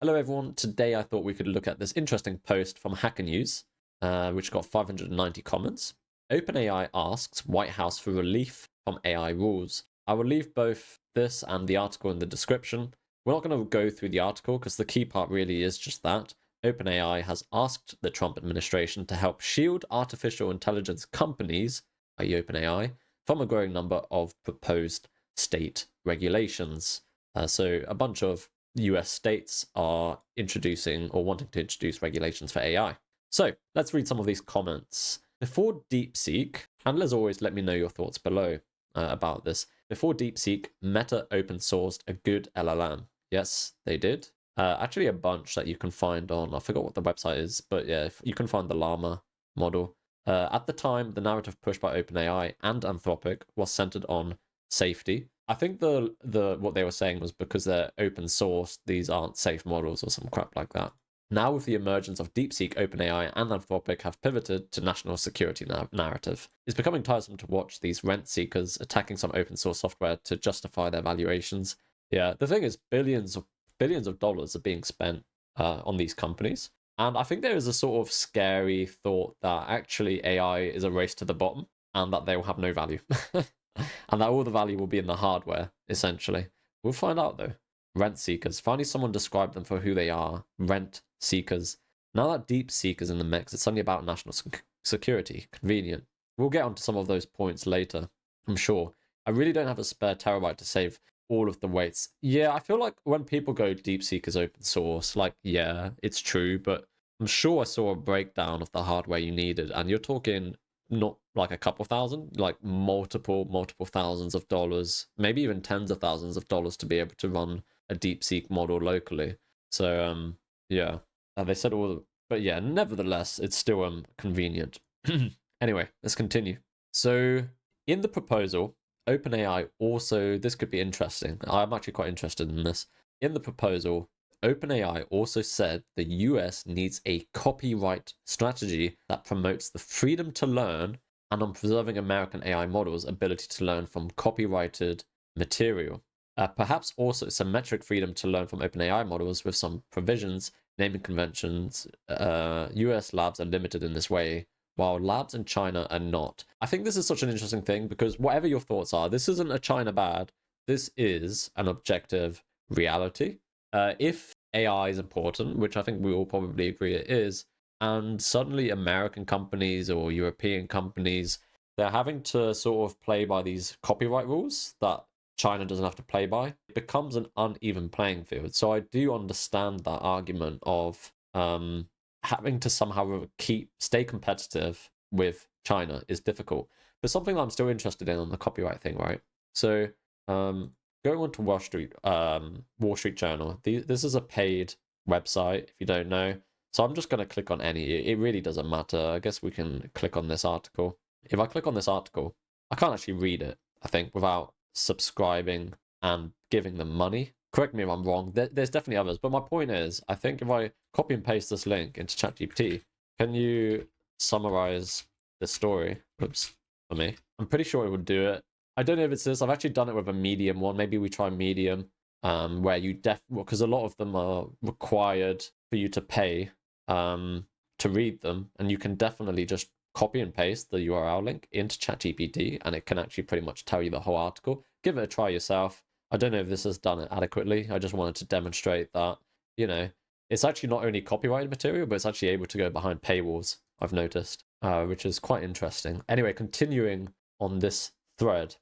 Hello everyone, today I thought we could look at this interesting post from Hacker News, which got 590 comments. OpenAI asks White House for relief from AI rules. I will leave both this and the article in the description. We're not going to go through the article because the key part really is just that. OpenAI has asked the Trump administration to help shield artificial intelligence companies, i.e. OpenAI, from a growing number of proposed state regulations. So a bunch of US states are introducing or wanting to introduce regulations for AI. So let's read some of these comments. Before DeepSeek, and as always, let me know your thoughts below about this. Before DeepSeek, Meta open sourced a good LLM. Yes, they did. Actually, a bunch that you can find on, I forgot what the website is, but yeah, you can find the Llama model. At the time, the narrative pushed by OpenAI and Anthropic was centered on safety. I think the what they were saying was because they're open source, these aren't safe models or some crap like that. Now with the emergence of DeepSeek, OpenAI and Anthropic have pivoted to national security narrative. It's becoming tiresome to watch these rent seekers attacking some open source software to justify their valuations. Yeah, the thing is, billions of dollars are being spent on these companies. And I think there is a sort of scary thought that actually AI is a race to the bottom and that they will have no value. And that all the value will be in the hardware, essentially. We'll find out, though. Rent seekers. Finally, someone described them for who they are. Rent seekers. Now that DeepSeek is in the mix, it's suddenly about national security. Convenient. We'll get onto some of those points later, I'm sure. I really don't have a spare terabyte to save all of the weights. Yeah, I feel like when people go DeepSeek is open source, like, yeah, it's true, but I'm sure I saw a breakdown of the hardware you needed, and you're talking not like a couple thousand, like multiple thousands of dollars, maybe even tens of thousands of dollars to be able to run a DeepSeek model locally. So yeah, they said all, but yeah, nevertheless, it's still convenient. Anyway, let's continue. So in the proposal, OpenAI also, this could be interesting. I'm actually quite interested in this. In the proposal, OpenAI also said the US needs a copyright strategy that promotes the freedom to learn and on preserving American AI models' ability to learn from copyrighted material. Perhaps also symmetric freedom to learn from OpenAI models with some provisions, naming conventions. US labs are limited in this way, while labs in China are not. I think this is such an interesting thing because whatever your thoughts are, this isn't a China bad. This is an objective reality. If AI is important, which I think we all probably agree it is, and suddenly American companies or European companies, they're having to sort of play by these copyright rules that China doesn't have to play by, it becomes an uneven playing field. So I do understand that argument of having to somehow stay competitive with China is difficult. But something that I'm still interested in on the copyright thing, right? So going on to Wall Street Journal, this is a paid website, if you don't know. So I'm just going to click on any. It really doesn't matter. I guess we can click on this article. If I click on this article, I can't actually read it, I think, without subscribing and giving them money. Correct me if I'm wrong. There's definitely others. But my point is, I think if I copy and paste this link into ChatGPT, can you summarize the story? Oops, for me. I'm pretty sure it would do it. I don't know if it's this. I've actually done it with a Medium one. Maybe we try Medium, where you because a lot of them are required for you to pay to read them, and you can definitely just copy and paste the URL link into ChatGPT, and it can actually pretty much tell you the whole article. Give it a try yourself. I don't know if this has done it adequately. I just wanted to demonstrate that, you know, it's actually not only copyrighted material, but it's actually able to go behind paywalls, I've noticed, which is quite interesting. Anyway, continuing on this thread,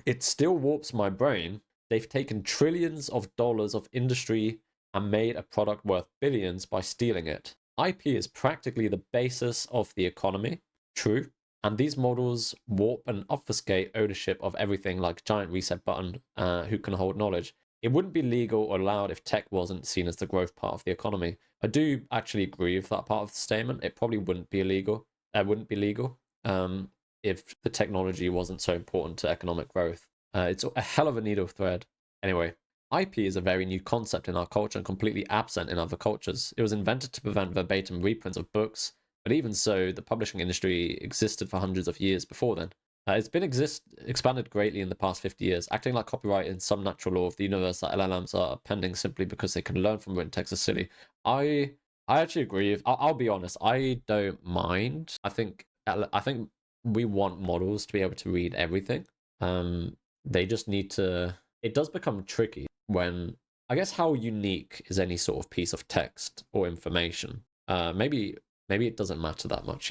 it still warps my brain. They've taken trillions of dollars of industry and made a product worth billions by stealing it. IP is practically the basis of the economy. True. And these models warp and obfuscate ownership of everything like giant reset button who can hold knowledge. It wouldn't be legal or allowed if tech wasn't seen as the growth part of the economy. I do actually agree with that part of the statement. It probably wouldn't be illegal. Wouldn't be legal if the technology wasn't so important to economic growth. It's a hell of a needle thread. Anyway, IP is a very new concept in our culture and completely absent in other cultures. It was invented to prevent verbatim reprints of books, but even so, the publishing industry existed for hundreds of years before then. It's been expanded greatly in the past 50 years, acting like copyright in some natural law of the universe that LLMs are pending simply because they can learn from written text is silly. I actually agree. I'll be honest, I don't mind. I think we want models to be able to read everything. They just need to. It does become tricky when, I guess, how unique is any sort of piece of text or information? Maybe it doesn't matter that much,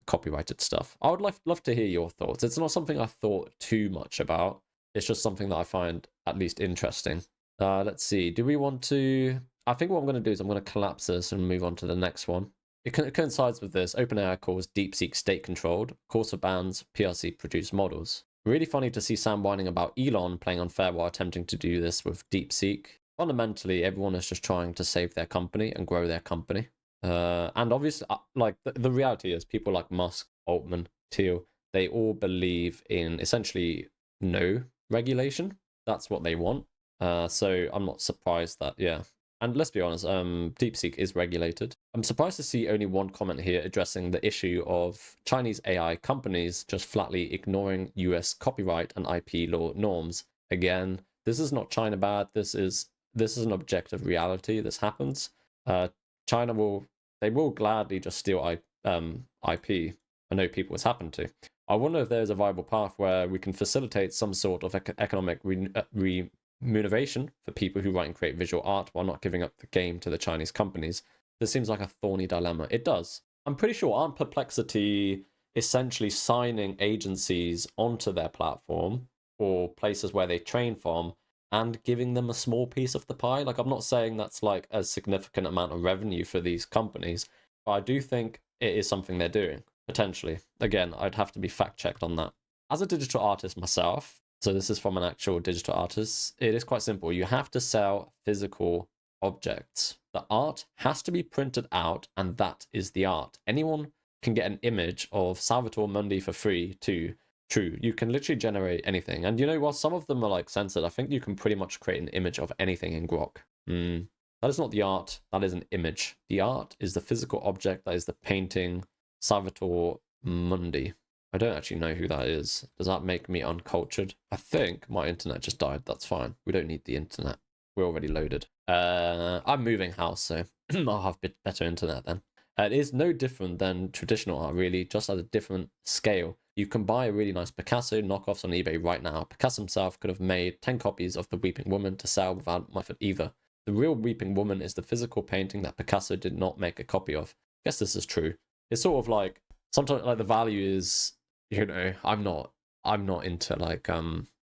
copyrighted stuff. I would love to hear your thoughts. It's not something I've thought too much about. It's just something that I find at least interesting. Let's see. Do we want to? I think what I'm going to do is I'm going to collapse this and move on to the next one. It coincides with this. OpenAI calls DeepSeek state-controlled. Corsa bans PRC-produced models. Really funny to see Sam whining about Elon playing unfair while attempting to do this with DeepSeek. Fundamentally, everyone is just trying to save their company and grow their company. And obviously, like the reality is, people like Musk, Altman, Thiel, they all believe in essentially no regulation. That's what they want. So I'm not surprised that, yeah. And let's be honest, DeepSeek is regulated. I'm surprised to see only one comment here addressing the issue of Chinese AI companies just flatly ignoring US copyright and IP law norms. Again, this is not China bad. This is an objective reality. This happens. China will gladly just steal IP. I know people it's happened to. I wonder if there's a viable path where we can facilitate some sort of economic remuneration for people who write and create visual art while not giving up the game to the Chinese companies. This seems like a thorny dilemma. It does. I'm pretty sure aren't Perplexity essentially signing agencies onto their platform or places where they train from and giving them a small piece of the pie? Like, I'm not saying that's like a significant amount of revenue for these companies, but I do think it is something they're doing, potentially. Again, I'd have to be fact-checked on that. As a digital artist myself, so this is from an actual digital artist, it is quite simple. You have to sell physical objects. The art has to be printed out, and that is the art. Anyone can get an image of Salvatore Mundi for free too. True, you can literally generate anything. And while some of them are like censored, I think you can pretty much create an image of anything in Grok. That is not the art, that is an image. The art is the physical object, that is the painting Salvatore Mundi. I don't actually know who that is. Does that make me uncultured? I think my internet just died. That's fine. We don't need the internet. We're already loaded. I'm moving house, so I'll have better internet then. It is no different than traditional art, really, just at a different scale. You can buy a really nice Picasso knockoffs on eBay right now. Picasso himself could have made 10 copies of The Weeping Woman to sell without my effort either. The real Weeping Woman is the physical painting that Picasso did not make a copy of. I guess this is true. It's sort of like, sometimes like the value is, I'm not into like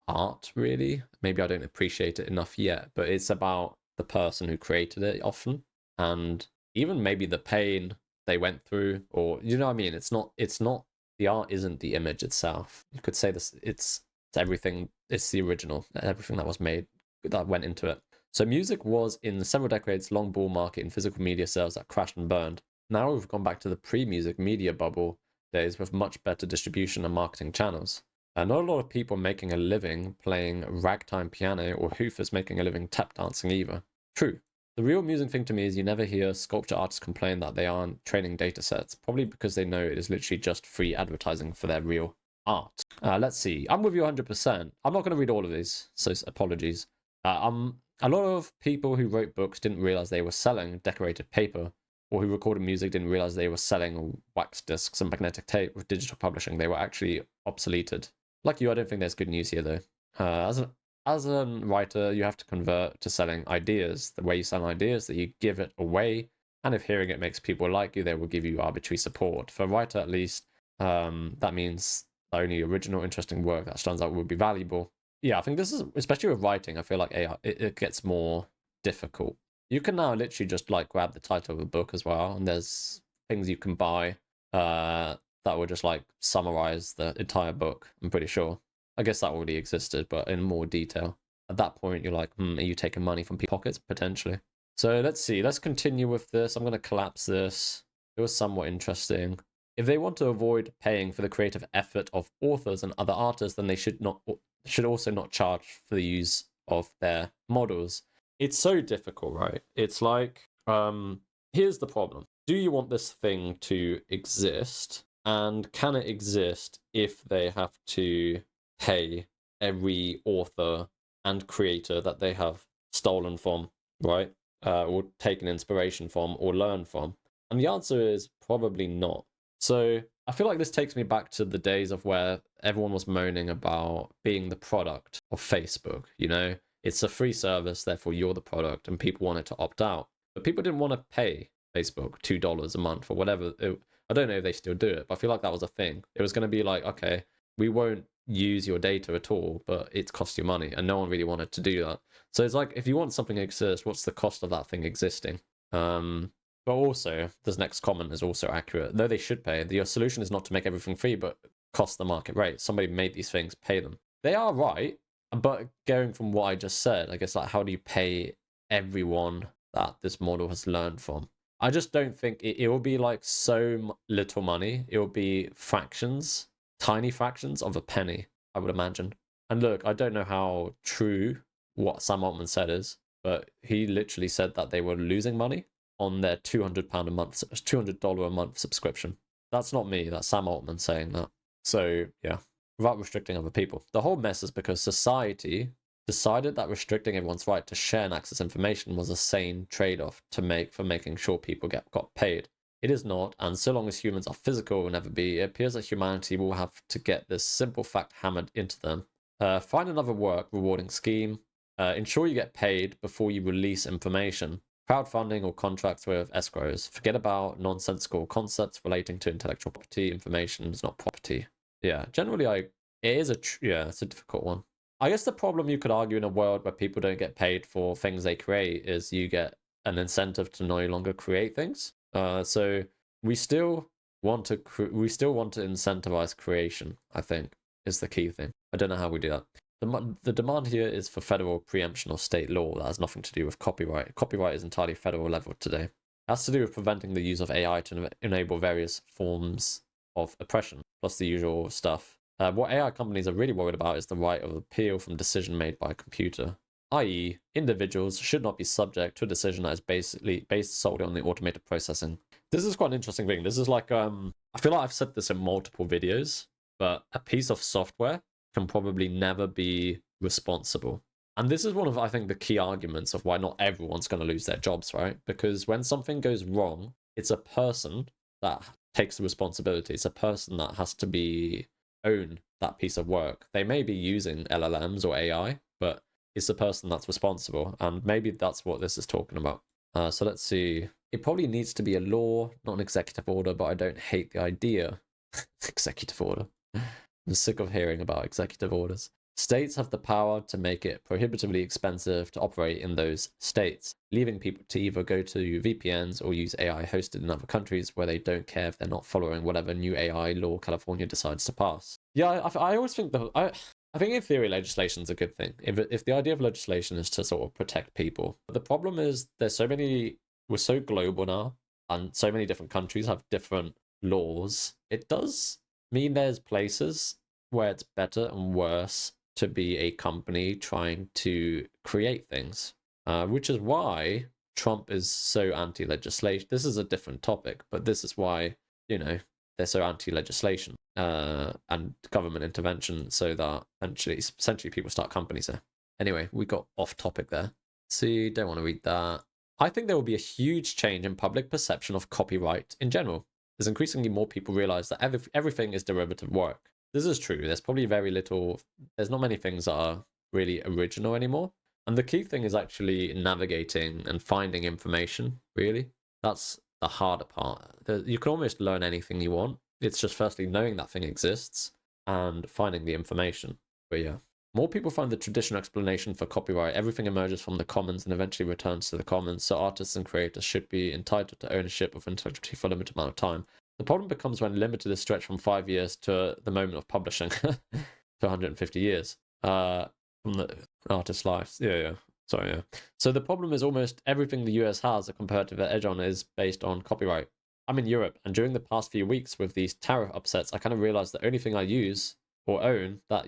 art really. Maybe I don't appreciate it enough yet, but it's about the person who created it often, and even maybe the pain they went through, or what I mean. It's not the art isn't the image itself. You could say this, it's everything. It's the original, everything that was made, that went into it. So music was in the several decades long bull market in physical media sales that crashed and burned. Now we've gone back to the pre-music media bubble days with much better distribution and marketing channels. Not a lot of people making a living playing ragtime piano, or hoofers making a living tap dancing either. True. The real amusing thing to me is you never hear sculpture artists complain that they aren't training data sets, probably because they know it is literally just free advertising for their real art. Let's see. I'm with you 100%. I'm not going to read all of these, so apologies. A lot of people who wrote books didn't realize they were selling decorated paper, or who recorded music didn't realize they were selling wax discs and magnetic tape with digital publishing. They were actually obsoleted. Like you, I don't think there's good news here, though. As a writer, you have to convert to selling ideas. The way you sell ideas, that you give it away, and if hearing it makes people like you, they will give you arbitrary support. For a writer, at least, that means the only original, interesting work that stands out would be valuable. Yeah, I think this is, especially with writing, I feel like AI, it gets more difficult. You can now literally just like grab the title of a book as well, and there's things you can buy that will just like summarize the entire book, I'm pretty sure. I guess that already existed, but in more detail. At that point, you're like, are you taking money from people's pockets? Potentially. So let's see. Let's continue with this. I'm going to collapse this. It was somewhat interesting. If they want to avoid paying for the creative effort of authors and other artists, then they should also not charge for the use of their models. It's so difficult, right? It's like, here's the problem. Do you want this thing to exist? And can it exist if they have to pay every author and creator that they have stolen from, right? Or taken inspiration from or learned from? And the answer is probably not. So I feel like this takes me back to the days of where everyone was moaning about being the product of Facebook. You know, it's a free service, therefore you're the product, and people wanted to opt out. But people didn't want to pay Facebook $2 a month or whatever. I don't know if they still do it, but I feel like that was a thing. It was going to be like, okay, we won't use your data at all, but it costs you money, and no one really wanted to do that. So it's like, if you want something to exist, what's the cost of that thing existing? But also, this next comment is also accurate. Though they should pay, your solution is not to make everything free, but cost the market rate. Somebody made these things, pay them. They are right, but going from what I just said, I guess, like, how do you pay everyone that this model has learned from? I just don't think it will be like so little money. It will be fractions, tiny fractions of a penny, I would imagine. And look, I don't know how true what Sam Altman said is, but he literally said that they were losing money on their £200 a month, $200 a month subscription. That's not me, that's Sam Altman saying that. So yeah, without restricting other people. The whole mess is because society decided that restricting everyone's right to share and access information was a sane trade-off to make for making sure people got paid. It is not, and so long as humans are physical, it will never be. It appears that humanity will have to get this simple fact hammered into them. Find another work rewarding scheme. Ensure you get paid before you release information. Crowdfunding or contracts with escrows. Forget about nonsensical concepts relating to intellectual property. Information is not property. Yeah, generally, it's a difficult one. I guess the problem you could argue in a world where people don't get paid for things they create is you get an incentive to no longer create things. So we still want to incentivize creation, I think, is the key thing. I don't know how we do that. The demand here is for federal preemption of state law. That has nothing to do with copyright. Copyright is entirely federal level today. It has to do with preventing the use of AI to enable various forms of oppression, plus the usual stuff. What AI companies are really worried about is the right of appeal from decision made by a computer, i.e., individuals should not be subject to a decision that is basically based solely on the automated processing. This is quite an interesting thing. This is like, I feel like I've said this in multiple videos, but a piece of software can probably never be responsible. And this is one of, I think, the key arguments of why not everyone's going to lose their jobs, right? Because when something goes wrong, it's a person that takes the responsibility. It's a person that has to own that piece of work. They may be using LLMs or AI, but it's the person that's responsible. And maybe that's what this is talking about. So let's see. It probably needs to be a law, not an executive order, but I don't hate the idea. Executive order. I'm sick of hearing about executive orders. States have the power to make it prohibitively expensive to operate in those states, leaving people to either go to VPNs or use AI hosted in other countries where they don't care if they're not following whatever new AI law California decides to pass. Yeah, I always think I think in theory legislation is a good thing. If the idea of legislation is to sort of protect people, but the problem is we're so global now, and so many different countries have different laws. It does mean there's places where it's better and worse to be a company trying to create things, which is why Trump is so anti-legislation. This is a different topic, but this is why, they're so anti-legislation and government intervention, so that essentially people start companies there. Anyway, we got off topic there. See, don't want to read that. I think there will be a huge change in public perception of copyright in general. As increasingly more people realize that everything is derivative work. This is true. There's probably there's not many things that are really original anymore. And the key thing is actually navigating and finding information, really. That's the harder part. You can almost learn anything you want. It's just firstly knowing that thing exists and finding the information. But yeah. More people find the traditional explanation for copyright. Everything emerges from the commons and eventually returns to the commons, so artists and creators should be entitled to ownership of intellectual property for a limited amount of time. The problem becomes when limited is stretched from 5 years to the moment of publishing to 150 years from the artist's life. Yeah. Sorry, yeah. So the problem is almost everything the US has a comparative edge on is based on copyright. I'm in Europe, and during the past few weeks with these tariff upsets, I kind of realized the only thing I use or own that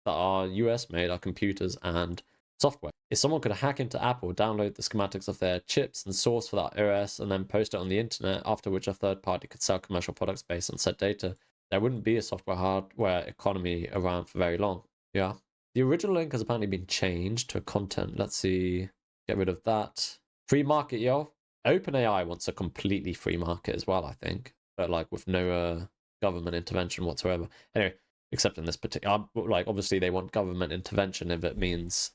are US made are computers and software. If someone could hack into Apple, download the schematics of their chips and source for that OS, and then post it on the internet, after which a third party could sell commercial products based on said data, there wouldn't be a software hardware economy around for very long. Yeah. The original link has apparently been changed to content. Let's see. Get rid of that. Free market, yo. OpenAI wants a completely free market as well, I think. But like with no government intervention whatsoever. Anyway, except in this particular, like obviously they want government intervention if it means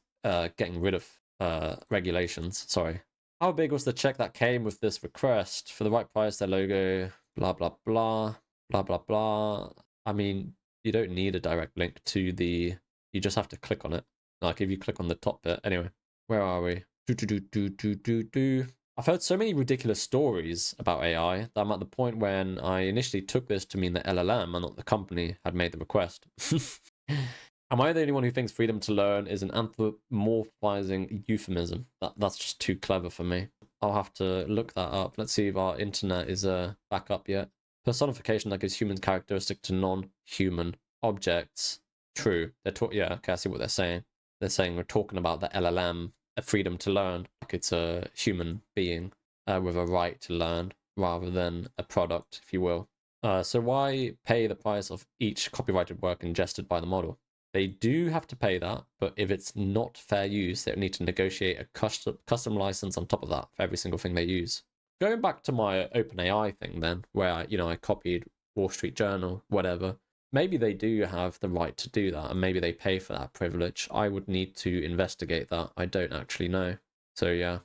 getting rid of regulations. Sorry. How big was the check that came with this request? For the right price, their logo, blah, blah, blah, blah, blah, blah. I mean, you don't need a direct link to the, you just have to click on it. Like if you click on the top bit. Anyway, where are we? I've heard so many ridiculous stories about AI that I'm at the point when I initially took this to mean that LLM and not the company had made the request. Am I the only one who thinks freedom to learn is an anthropomorphizing euphemism? That's just too clever for me. I'll have to look that up. Let's see if our internet is back up yet. Personification that gives humans characteristic to non-human objects. True. Yeah, okay, I see what they're saying. They're saying we're talking about the LLM, a freedom to learn, like it's a human being with a right to learn rather than a product, if you will. So why pay the price of each copyrighted work ingested by the model? They do have to pay that, but if it's not fair use, they need to negotiate a custom license on top of that for every single thing they use. Going back to my OpenAI thing then, where I copied Wall Street Journal, whatever, maybe they do have the right to do that, and maybe they pay for that privilege. I would need to investigate that. I don't actually know. So yeah.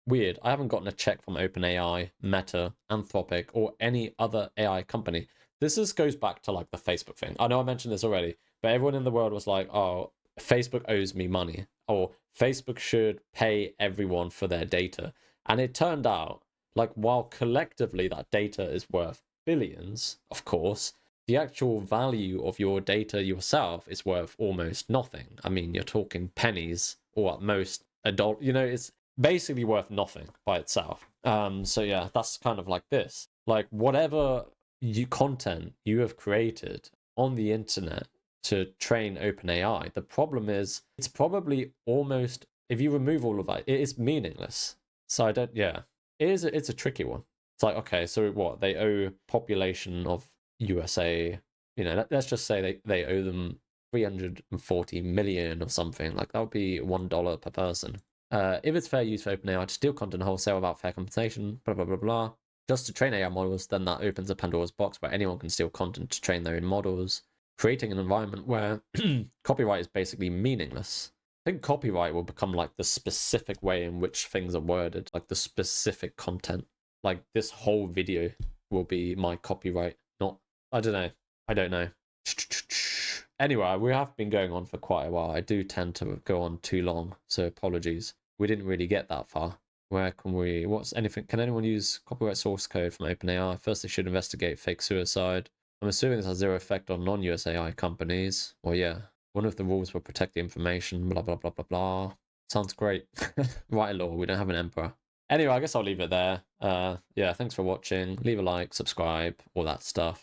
Weird. I haven't gotten a check from OpenAI, Meta, Anthropic, or any other AI company. This goes back to like the Facebook thing. I know I mentioned this already, but everyone in the world was like, oh, Facebook owes me money, or Facebook should pay everyone for their data. And it turned out, like, while collectively that data is worth billions, of course, the actual value of your data yourself is worth almost nothing. I mean, you're talking pennies, or at most $1. It's basically worth nothing by itself. So yeah, that's kind of like this. Like whatever content you have created on the internet to train OpenAI, the problem is it's probably almost, if you remove all of that, it is meaningless. So it's a tricky one. It's like, okay, so what, they owe population of USA, let's just say they owe them 340 million or something. Like that would be $1 per person. If it's fair use for OpenAI to steal content wholesale without fair compensation, blah blah blah blah, just to train AI models, then that opens a Pandora's box where anyone can steal content to train their own models, creating an environment where copyright is basically meaningless. I think copyright will become like the specific way in which things are worded, like the specific content. Like this whole video will be my copyright, not, I don't know. Anyway, we have been going on for quite a while. I do tend to go on too long, so apologies. We didn't really get that far. Where can we, can anyone use copyright source code from OpenAI? First, they should investigate fake suicide. I'm assuming this has zero effect on non-US AI companies. Well, yeah, one of the rules will protect the information, blah, blah, blah, blah, blah. Sounds great. Write a law, we don't have an emperor. Anyway, I guess I'll leave it there. Yeah, thanks for watching. Leave a like, subscribe, all that stuff.